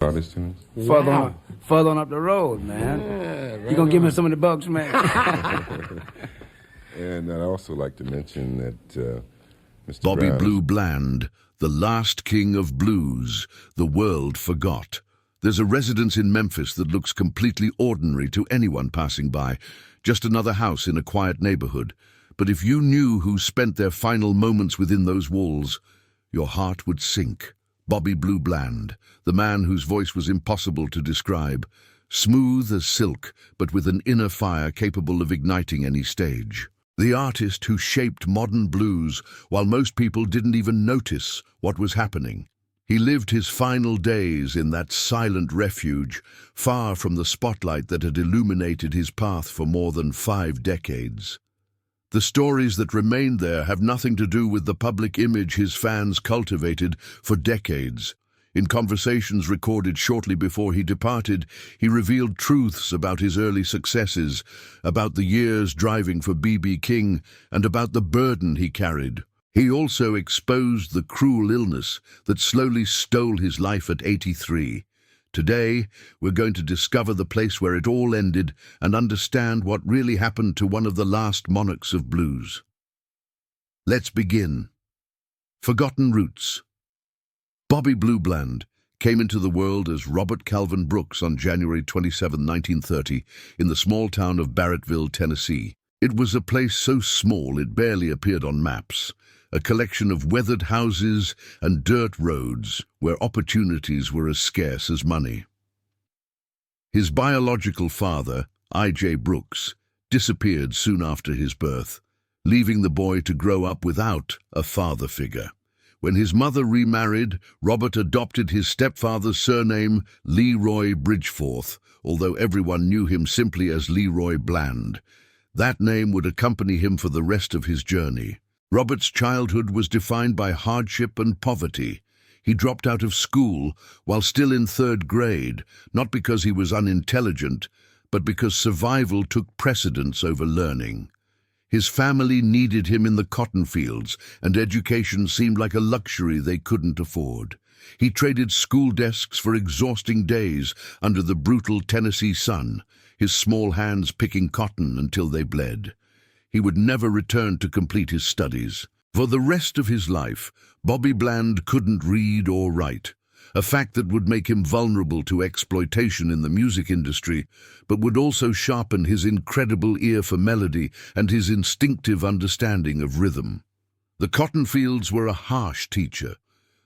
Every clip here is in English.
Artist tunes? Further on up the road, man. Yeah, You right gonna give me on. some of the bucks, man? And I'd also like to mention that Mr. Bobby Brown's Blue Bland, the last king of blues, the world forgot. There's a residence in Memphis that looks completely ordinary to anyone passing by, just another house in a quiet neighborhood. But if you knew who spent their final moments within those walls, your heart would sink. Bobby Blue Bland, the man whose voice was impossible to describe, smooth as silk, but with an inner fire capable of igniting any stage. The artist who shaped modern blues while most people didn't even notice what was happening. He lived his final days in that silent refuge, far from the spotlight that had illuminated his path for more than 5 decades. The stories that remained there have nothing to do with the public image his fans cultivated for decades. In conversations recorded shortly before he departed, he revealed truths about his early successes, about the years driving for B.B. King, and about the burden he carried. He also exposed the cruel illness that slowly stole his life at 83. Today, we're going to discover the place where it all ended and understand what really happened to one of the last monarchs of blues. Let's begin. Forgotten Roots. Bobby Blue Bland came into the world as Robert Calvin Brooks on January 27, 1930, in the small town of Barrettville, Tennessee. It was a place so small it barely appeared on maps, a collection of weathered houses and dirt roads where opportunities were as scarce as money. His biological father, I.J. Brooks, disappeared soon after his birth, leaving the boy to grow up without a father figure. When his mother remarried, Robert adopted his stepfather's surname, Leroy Bridgeforth, although everyone knew him simply as Leroy Bland. That name would accompany him for the rest of his journey. Robert's childhood was defined by hardship and poverty. He dropped out of school while still in 3rd grade, not because he was unintelligent, but because survival took precedence over learning. His family needed him in the cotton fields, and education seemed like a luxury they couldn't afford. He traded school desks for exhausting days under the brutal Tennessee sun, his small hands picking cotton until they bled. He would never return to complete his studies. For the rest of his life, Bobby Bland couldn't read or write, a fact that would make him vulnerable to exploitation in the music industry, but would also sharpen his incredible ear for melody and his instinctive understanding of rhythm. The cotton fields were a harsh teacher.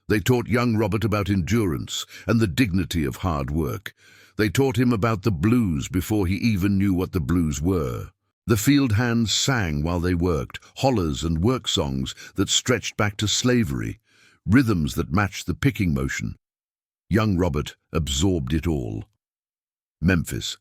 They taught young Robert about endurance and the dignity of hard work. They taught him about the blues before he even knew what the blues were. The field hands sang while they worked, hollers and work songs that stretched back to slavery, rhythms that matched the picking motion. Young Robert absorbed it all. Memphis,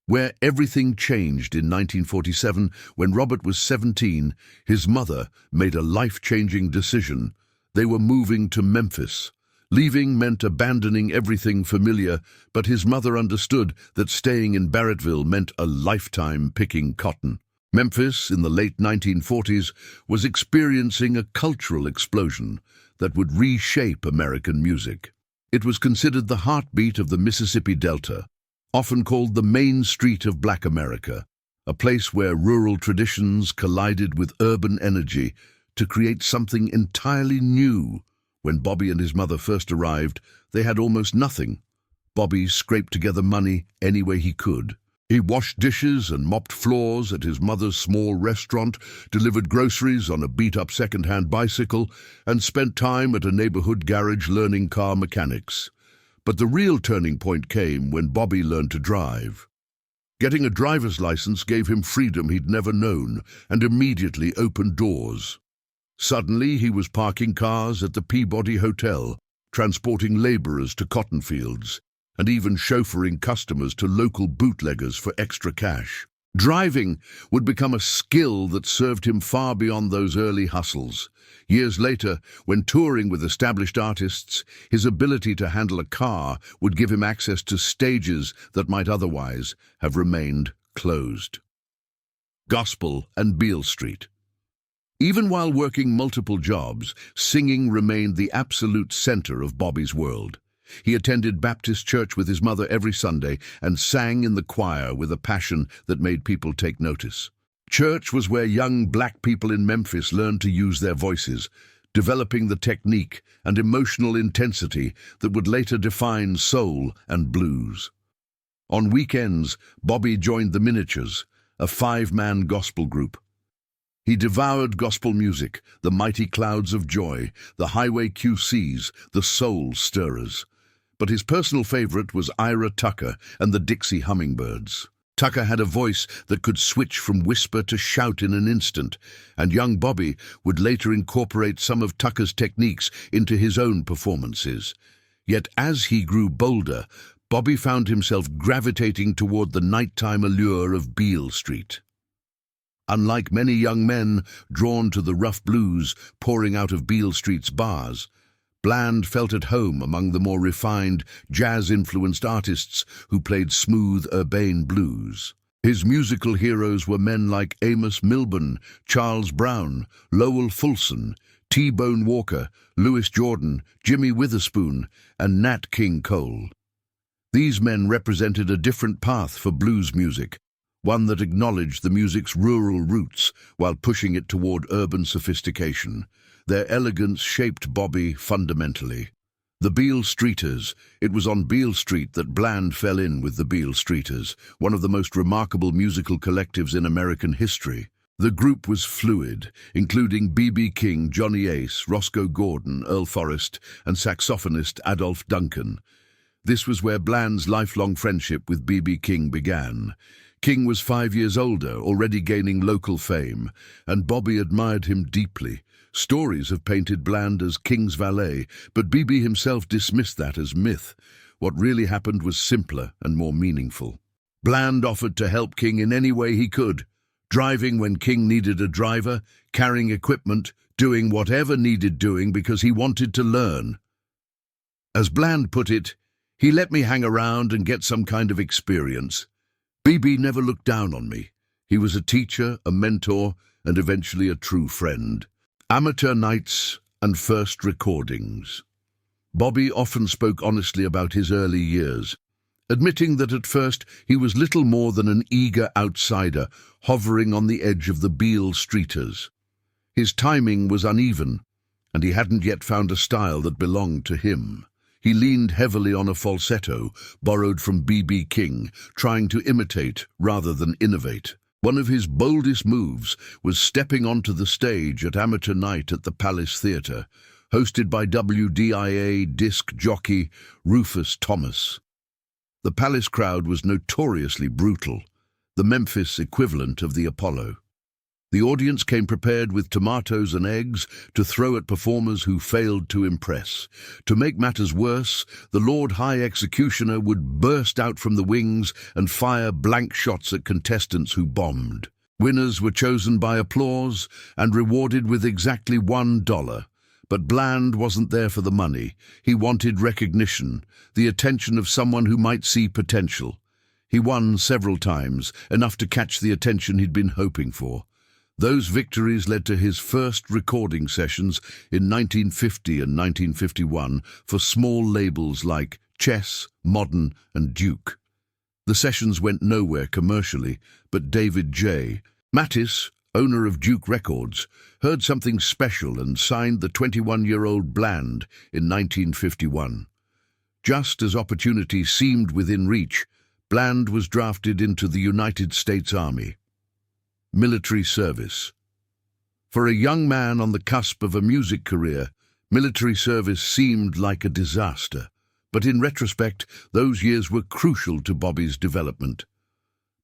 where everything changed in 1947 when Robert was 17, his mother made a life-changing decision. They were moving to Memphis. Leaving meant abandoning everything familiar, but his mother understood that staying in Barrettville meant a lifetime picking cotton. Memphis, in the late 1940s, was experiencing a cultural explosion that would reshape American music. It was considered the heartbeat of the Mississippi Delta, often called the Main Street of Black America, a place where rural traditions collided with urban energy to create something entirely new. When Bobby and his mother first arrived, they had almost nothing. Bobby scraped together money any way he could. He washed dishes and mopped floors at his mother's small restaurant, delivered groceries on a beat-up second-hand bicycle, and spent time at a neighborhood garage learning car mechanics. But the real turning point came when Bobby learned to drive. Getting a driver's license gave him freedom he'd never known and immediately opened doors. Suddenly, he was parking cars at the Peabody Hotel, transporting laborers to cotton fields, and even chauffeuring customers to local bootleggers for extra cash. Driving would become a skill that served him far beyond those early hustles. Years later, when touring with established artists, his ability to handle a car would give him access to stages that might otherwise have remained closed. Gospel and Beale Street. Even while working multiple jobs, singing remained the absolute center of Bobby's world. he attended Baptist church with his mother every Sunday and sang in the choir with a passion that made people take notice. Church was where young black people in Memphis learned to use their voices, developing the technique and emotional intensity that would later define soul and blues. On weekends, Bobby joined the Miniatures, a 5-man gospel group. He devoured gospel music, the Mighty Clouds of Joy, the Highway QCs, the Soul Stirrers. But his personal favorite was Ira Tucker and the Dixie Hummingbirds. Tucker had a voice that could switch from whisper to shout in an instant, and young Bobby would later incorporate some of Tucker's techniques into his own performances. Yet as he grew bolder, Bobby found himself gravitating toward the nighttime allure of Beale Street. Unlike many young men drawn to the rough blues pouring out of Beale Street's bars, Bland felt at home among the more refined, jazz-influenced artists who played smooth, urbane blues. His musical heroes were men like Amos Milburn, Charles Brown, Lowell Fulson, T-Bone Walker, Louis Jordan, Jimmy Witherspoon, and Nat King Cole. These men represented a different path for blues music, one that acknowledged the music's rural roots while pushing it toward urban sophistication. Their elegance shaped Bobby fundamentally. The Beale Streeters. It was on Beale Street that Bland fell in with the Beale Streeters, one of the most remarkable musical collectives in American history. The group was fluid, including B.B. King, Johnny Ace, Roscoe Gordon, Earl Forrest, and saxophonist Adolph Duncan. This was where Bland's lifelong friendship with B.B. King began. King was 5 years older, already gaining local fame, and Bobby admired him deeply. Stories have painted Bland as King's valet, but B.B. himself dismissed that as myth. What really happened was simpler and more meaningful. Bland offered to help King in any way he could, driving when King needed a driver, carrying equipment, doing whatever needed doing because he wanted to learn. As Bland put it, "He let me hang around and get some kind of experience. B.B. never looked down on me. He was a teacher, a mentor, and eventually a true friend." Amateur nights and first recordings. Bobby often spoke honestly about his early years, admitting that at first he was little more than an eager outsider hovering on the edge of the Beale Streeters. His timing was uneven, and he hadn't yet found a style that belonged to him. He leaned heavily on a falsetto, borrowed from B.B. King, trying to imitate rather than innovate. One of his boldest moves was stepping onto the stage at amateur night at the Palace Theatre, hosted by WDIA disc jockey Rufus Thomas. The Palace crowd was notoriously brutal, the Memphis equivalent of the Apollo. The audience came prepared with tomatoes and eggs to throw at performers who failed to impress. To make matters worse, the Lord High Executioner would burst out from the wings and fire blank shots at contestants who bombed. Winners were chosen by applause and rewarded with exactly $1. But Bland wasn't there for the money. He wanted recognition, the attention of someone who might see potential. He won several times, enough to catch the attention he'd been hoping for. Those victories led to his first recording sessions in 1950 and 1951 for small labels like Chess, Modern, and Duke. The sessions went nowhere commercially, but David J. Mattis, owner of Duke Records, heard something special and signed the 21-year-old Bland in 1951. Just as opportunity seemed within reach, Bland was drafted into the United States Army. Military service. For a young man on the cusp of a music career, military service seemed like a disaster. But in retrospect, those years were crucial to Bobby's development.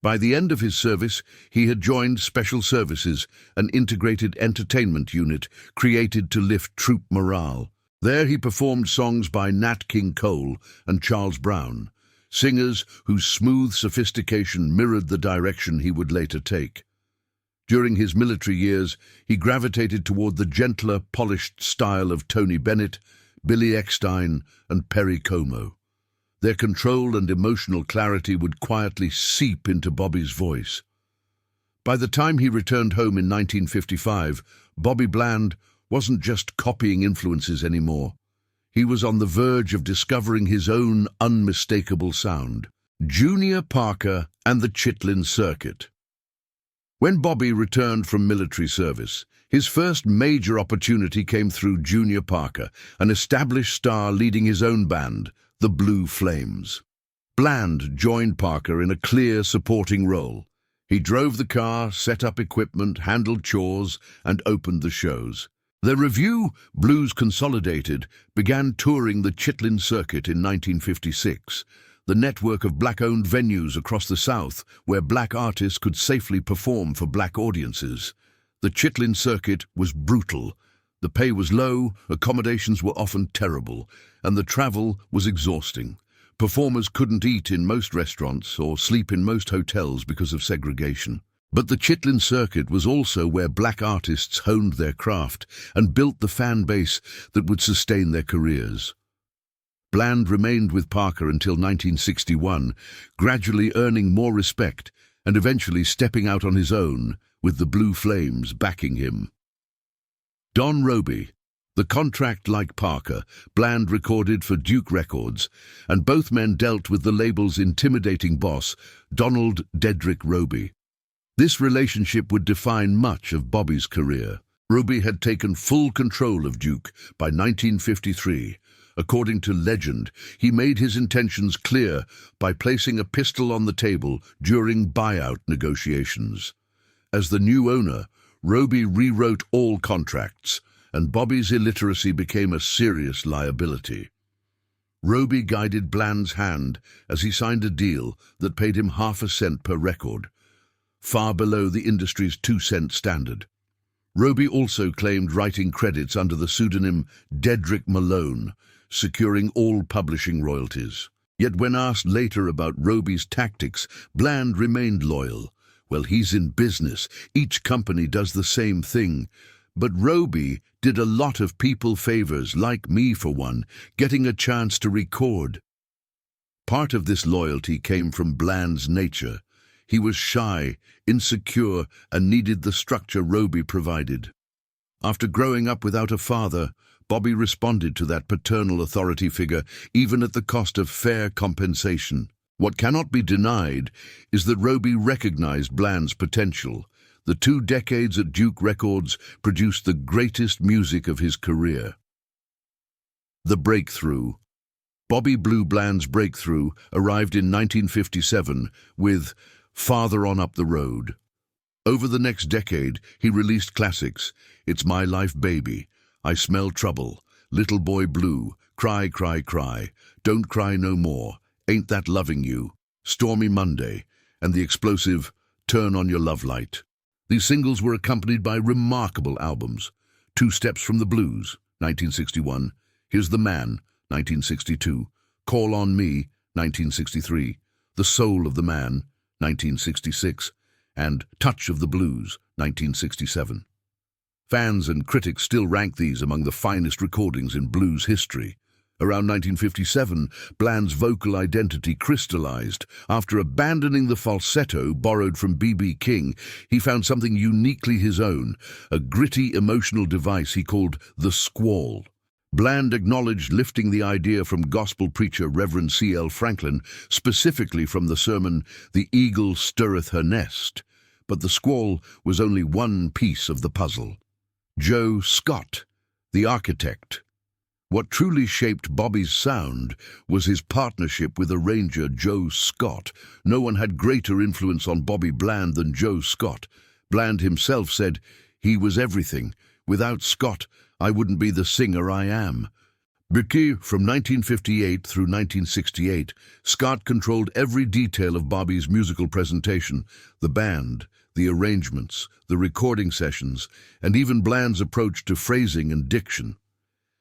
By the end of his service, he had joined Special Services, an integrated entertainment unit created to lift troop morale. There he performed songs by Nat King Cole and Charles Brown, singers whose smooth sophistication mirrored the direction he would later take. During his military years, he gravitated toward the gentler, polished style of Tony Bennett, Billy Eckstine, and Perry Como. Their control and emotional clarity would quietly seep into Bobby's voice. By the time he returned home in 1955, Bobby Bland wasn't just copying influences anymore. He was on the verge of discovering his own unmistakable sound. Junior Parker and the Chitlin Circuit. When Bobby returned from military service, his first major opportunity came through Junior Parker, an established star leading his own band, the Blue Flames. Bland joined Parker in a clear supporting role. He drove the car, set up equipment, handled chores, and opened the shows. Their review, Blues Consolidated, began touring the Chitlin Circuit in 1956, the network of black-owned venues across the South where black artists could safely perform for black audiences. The Chitlin Circuit was brutal. The pay was low, accommodations were often terrible, and the travel was exhausting. Performers couldn't eat in most restaurants or sleep in most hotels because of segregation. But the Chitlin Circuit was also where black artists honed their craft and built the fan base that would sustain their careers. Bland remained with Parker until 1961, gradually earning more respect and eventually stepping out on his own, with the Blue Flames backing him. Don Roby. The contract, like Parker, Bland recorded for Duke Records, and both men dealt with the label's intimidating boss, Donald Dedrick Roby. This relationship would define much of Bobby's career. Roby had taken full control of Duke by 1953. According to legend, he made his intentions clear by placing a pistol on the table during buyout negotiations. As the new owner, Roby rewrote all contracts, and Bobby's illiteracy became a serious liability. Roby guided Bland's hand as he signed a deal that paid him half a cent per record, far below the industry's 2-cent standard. Roby also claimed writing credits under the pseudonym Dedrick Malone, securing all publishing royalties. Yet when asked later about Roby's tactics, Bland remained loyal. Well, he's in business. Each company does the same thing. But Roby did a lot of people favors, like me for one, getting a chance to record. Part of this loyalty came from Bland's nature. He was shy, insecure, and needed the structure Roby provided. After growing up without a father, Bobby responded to that paternal authority figure, even at the cost of fair compensation. What cannot be denied is that Roby recognized Bland's potential. The 2 decades at Duke Records produced the greatest music of his career. The breakthrough. Bobby Blue Bland's breakthrough arrived in 1957 with Farther On Up the Road. Over the next decade, he released classics: It's My Life Baby, I Smell Trouble, Little Boy Blue, Cry, Cry, Cry, Don't Cry No More, Ain't That Loving You, Stormy Monday, and the explosive Turn On Your Love Light. These singles were accompanied by remarkable albums: Two Steps from the Blues, 1961, Here's the Man, 1962, Call on Me, 1963, The Soul of the Man, 1966, and Touch of the Blues, 1967. Fans and critics still rank these among the finest recordings in blues history. Around 1957, Bland's vocal identity crystallized. After abandoning the falsetto borrowed from B.B. King, he found something uniquely his own, a gritty emotional device he called the squall. Bland acknowledged lifting the idea from gospel preacher Reverend C.L. Franklin, specifically from the sermon, The Eagle Stirreth Her Nest. But the squall was only one piece of the puzzle. Joe Scott, the architect. What truly shaped Bobby's sound was his partnership with arranger Joe Scott. No one had greater influence on Bobby Bland than Joe Scott. Bland himself said, "He was everything. Without Scott, I wouldn't be the singer I am." From 1958 through 1968, Scott controlled every detail of Bobby's musical presentation: the band, the arrangements, the recording sessions, and even Bland's approach to phrasing and diction.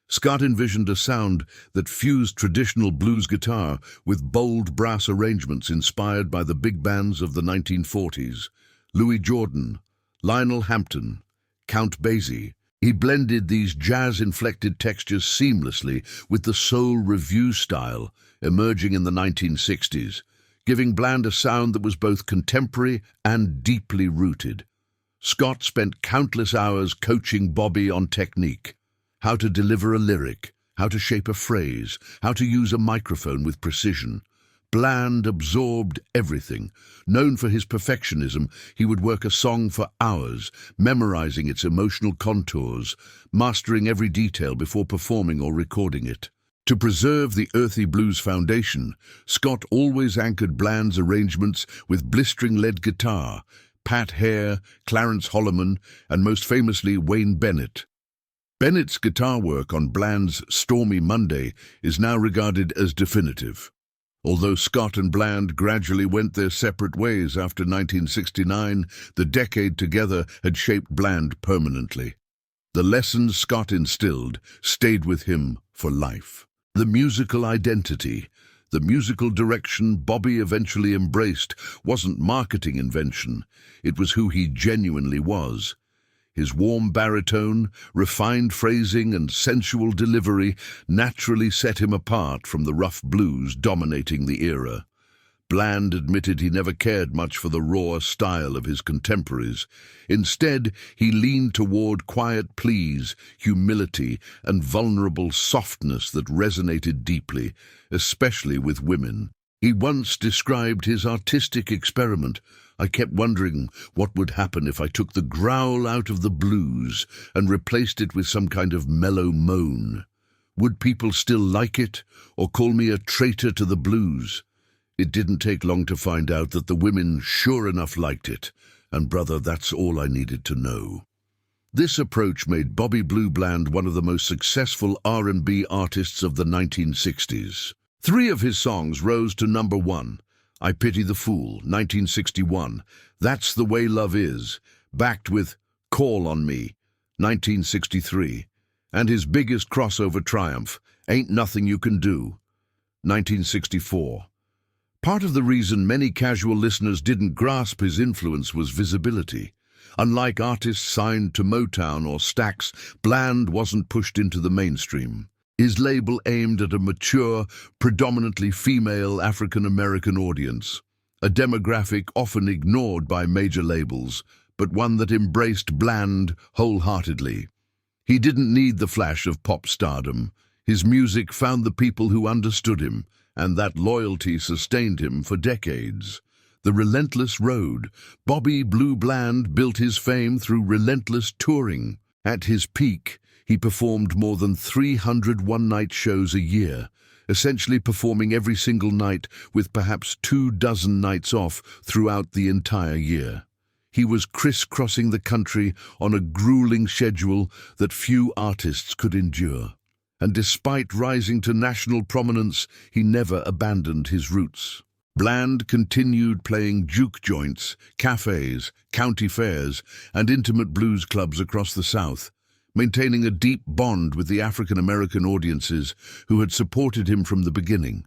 Scott envisioned a sound that fused traditional blues guitar with bold brass arrangements inspired by the big bands of the 1940s, Louis Jordan, Lionel Hampton, Count Basie. He blended these jazz-inflected textures seamlessly with the soul revue style emerging in the 1960s, giving Bland a sound that was both contemporary and deeply rooted. Scott spent countless hours coaching Bobby on technique, how to deliver a lyric, how to shape a phrase, how to use a microphone with precision. Bland absorbed everything. Known for his perfectionism, he would work a song for hours, memorizing its emotional contours, mastering every detail before performing or recording it. To preserve the earthy blues foundation, Scott always anchored Bland's arrangements with blistering lead guitar, Pat Hare, Clarence Holloman, and most famously Wayne Bennett. Bennett's guitar work on Bland's Stormy Monday is now regarded as definitive. Although Scott and Bland gradually went their separate ways after 1969, the decade together had shaped Bland permanently. The lessons Scott instilled stayed with him for life. The musical identity, the musical direction Bobby eventually embraced, wasn't marketing invention. It was who he genuinely was. His warm baritone, refined phrasing, and sensual delivery naturally set him apart from the rough blues dominating the era. Bland admitted he never cared much for the raw style of his contemporaries. Instead, he leaned toward quiet pleas, humility, and vulnerable softness that resonated deeply, especially with women. He once described his artistic experiment. "I kept wondering what would happen if I took the growl out of the blues and replaced it with some kind of mellow moan. Would people still like it, or call me a traitor to the blues?" It didn't take long to find out that the women sure enough liked it, and brother, that's all I needed to know. This approach made Bobby Blue Bland one of the most successful R&B artists of the 1960s. 3 of his songs rose to number 1. I Pity the Fool, 1961, That's the Way Love Is, backed with Call on Me, 1963, and his biggest crossover triumph, Ain't Nothing You Can Do, 1964. Part of the reason many casual listeners didn't grasp his influence was visibility. Unlike artists signed to Motown or Stax, Bland wasn't pushed into the mainstream. His label aimed at a mature, predominantly female African-American audience, a demographic often ignored by major labels, but one that embraced Bland wholeheartedly. He didn't need the flash of pop stardom. His music found the people who understood him, and that loyalty sustained him for decades. The relentless road. Bobby Blue Bland built his fame through relentless touring. At his peak, he performed more than 300 one-night shows a year, essentially performing every single night with perhaps 24 nights off throughout the entire year. He was crisscrossing the country on a grueling schedule that few artists could endure. And despite rising to national prominence, he never abandoned his roots. Bland continued playing juke joints, cafes, county fairs, and intimate blues clubs across the South, maintaining a deep bond with the African-American audiences who had supported him from the beginning.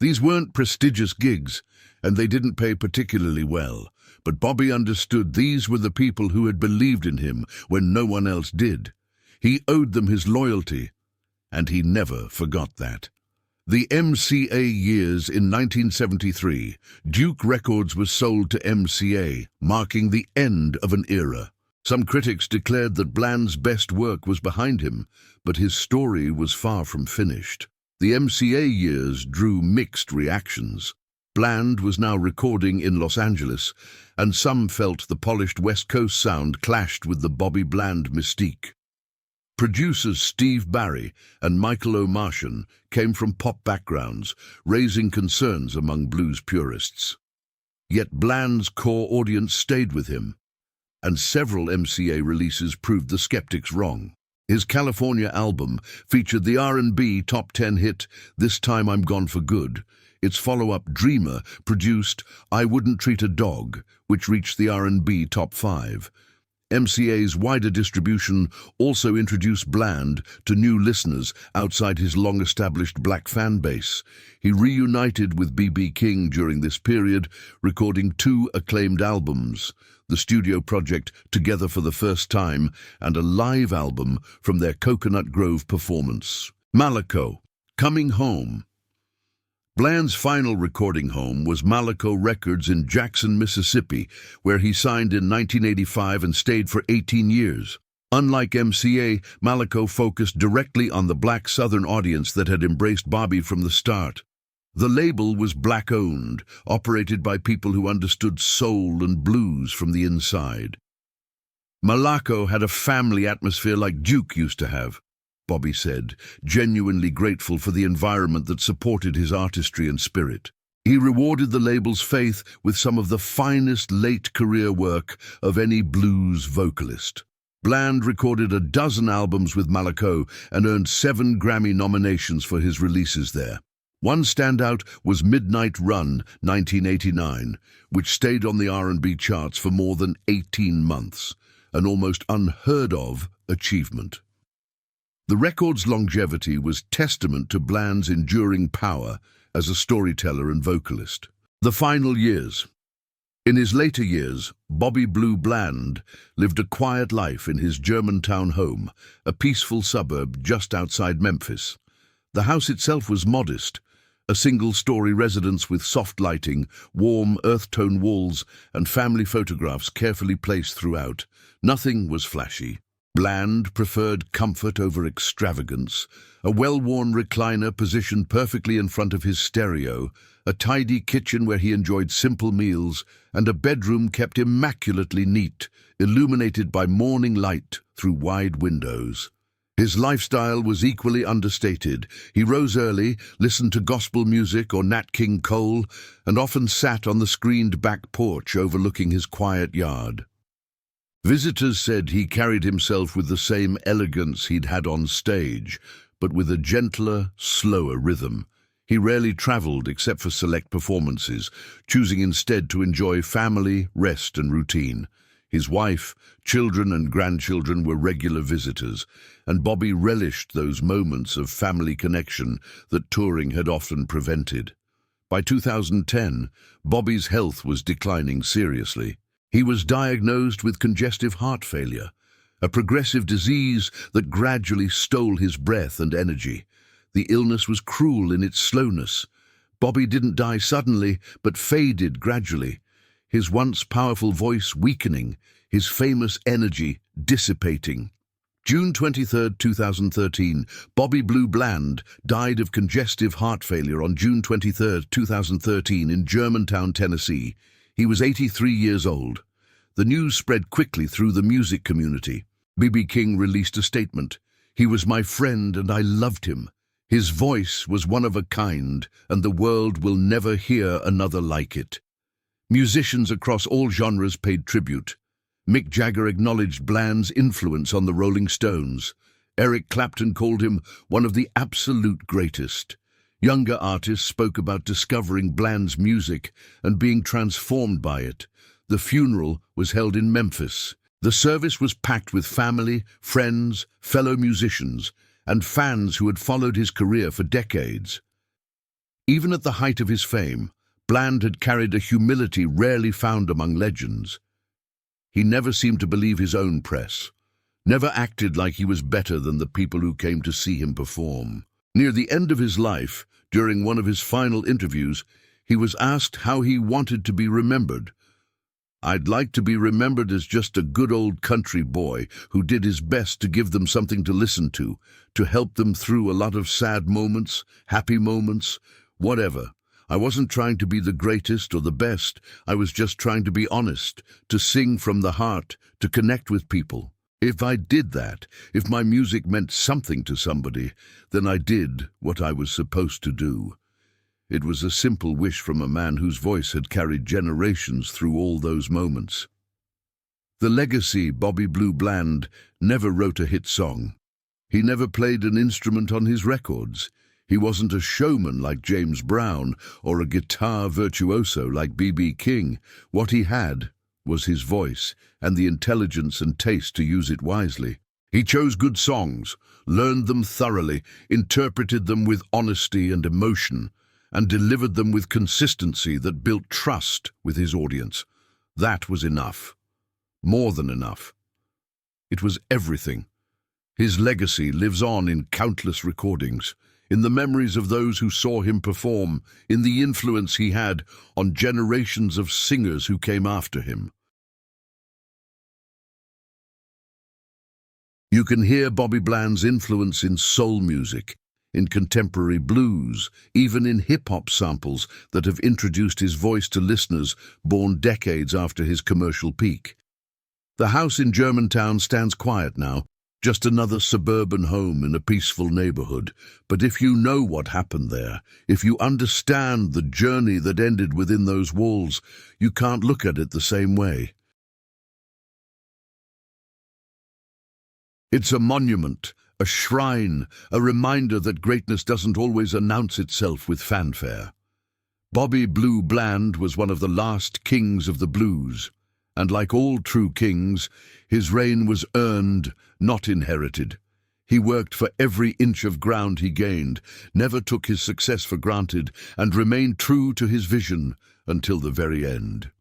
These weren't prestigious gigs, and they didn't pay particularly well, but Bobby understood these were the people who had believed in him when no one else did. He owed them his loyalty, and he never forgot that. The MCA years in 1973, Duke Records was sold to MCA, marking the end of an era. Some critics declared that Bland's best work was behind him, but his story was far from finished. The MCA years drew mixed reactions. Bland was now recording in Los Angeles, and some felt the polished West Coast sound clashed with the Bobby Bland mystique. Producers Steve Barry and Michael O'Martian came from pop backgrounds, raising concerns among blues purists. Yet Bland's core audience stayed with him, and several MCA releases proved the skeptics wrong. His California album featured the R&B top 10 hit This Time I'm Gone for Good. Its follow-up, Dreamer, produced I Wouldn't Treat a Dog, which reached the R&B top 5. MCA's wider distribution also introduced Bland to new listeners outside his long-established black fan base. He reunited with B.B. King during this period, recording 2 acclaimed albums, the studio project Together for the First Time and a live album from their Coconut Grove performance. Malaco, Coming Home. Bland's final recording home was Malaco Records in Jackson, Mississippi, where he signed in 1985 and stayed for 18 years. Unlike MCA, Malaco focused directly on the black Southern audience that had embraced Bobby from the start. The label was black-owned, operated by people who understood soul and blues from the inside. Malaco had a family atmosphere like Duke used to have, Bobby said, genuinely grateful for the environment that supported his artistry and spirit. He rewarded the label's faith with some of the finest late-career work of any blues vocalist. Bland recorded a dozen albums with Malaco and earned 7 Grammy nominations for his releases there. One standout was Midnight Run, 1989, which stayed on the R&B charts for more than 18 months, an almost unheard-of achievement. The record's longevity was testament to Bland's enduring power as a storyteller and vocalist. The final years. In his later years, Bobby Blue Bland lived a quiet life in his Germantown home, a peaceful suburb just outside Memphis. The house itself was modest, a single-story residence with soft lighting, warm earth-tone walls, and family photographs carefully placed throughout. Nothing was flashy. Bland preferred comfort over extravagance, a well-worn recliner positioned perfectly in front of his stereo, a tidy kitchen where he enjoyed simple meals, and a bedroom kept immaculately neat, illuminated by morning light through wide windows. His lifestyle was equally understated. He rose early, listened to gospel music or Nat King Cole, and often sat on the screened back porch overlooking his quiet yard. Visitors said he carried himself with the same elegance he'd had on stage, but with a gentler, slower rhythm. He rarely traveled except for select performances, choosing instead to enjoy family, rest, and routine. His wife, children, and grandchildren were regular visitors, and Bobby relished those moments of family connection that touring had often prevented. By 2010, Bobby's health was declining seriously. He was diagnosed with congestive heart failure, a progressive disease that gradually stole his breath and energy. The illness was cruel in its slowness. Bobby didn't die suddenly, but faded gradually, his once powerful voice weakening, his famous energy dissipating. June 23, 2013, Bobby Blue Bland died of congestive heart failure on June 23, 2013 in Germantown, Tennessee. He was 83 years old. The news spread quickly through the music community. B.B. King released a statement. "He was my friend and I loved him. His voice was one of a kind, and the world will never hear another like it." Musicians across all genres paid tribute. Mick Jagger acknowledged Bland's influence on the Rolling Stones. Eric Clapton called him one of the absolute greatest. Younger artists spoke about discovering Bland's music and being transformed by it. The funeral was held in Memphis. The service was packed with family, friends, fellow musicians, and fans who had followed his career for decades. Even at the height of his fame, Bland had carried a humility rarely found among legends. He never seemed to believe his own press, never acted like he was better than the people who came to see him perform. Near the end of his life, during one of his final interviews, he was asked how he wanted to be remembered. "I'd like to be remembered as just a good old country boy who did his best to give them something to listen to help them through a lot of sad moments, happy moments, whatever. I wasn't trying to be the greatest or the best. I was just trying to be honest, to sing from the heart, to connect with people. If I did that, if my music meant something to somebody, then I did what I was supposed to do." It was a simple wish from a man whose voice had carried generations through all those moments. The legacy. Bobby Blue Bland never wrote a hit song. He never played an instrument on his records. He wasn't a showman like James Brown or a guitar virtuoso like B.B. King. What he had was his voice and the intelligence and taste to use it wisely. He chose good songs, learned them thoroughly, interpreted them with honesty and emotion, and delivered them with consistency that built trust with his audience. That was enough. More than enough. It was everything. His legacy lives on in countless recordings, in the memories of those who saw him perform, in the influence he had on generations of singers who came after him. You can hear Bobby Bland's influence in soul music, in contemporary blues, even in hip-hop samples that have introduced his voice to listeners born decades after his commercial peak. The house in Germantown stands quiet now, just another suburban home in a peaceful neighborhood. But if you know what happened there, if you understand the journey that ended within those walls, you can't look at it the same way. It's a monument, a shrine, a reminder that greatness doesn't always announce itself with fanfare. Bobby Blue Bland was one of the last kings of the blues, and like all true kings, his reign was earned, not inherited. He worked for every inch of ground he gained, never took his success for granted, and remained true to his vision until the very end.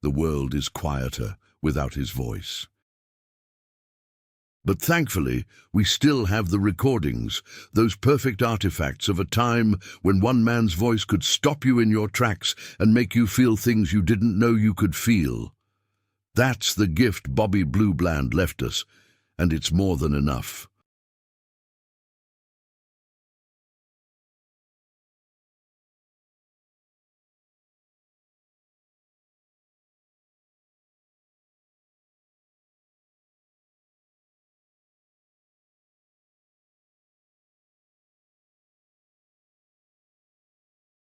The world is quieter without his voice. But thankfully, we still have the recordings, those perfect artifacts of a time when one man's voice could stop you in your tracks and make you feel things you didn't know you could feel. That's the gift Bobby Blue Bland left us, and it's more than enough.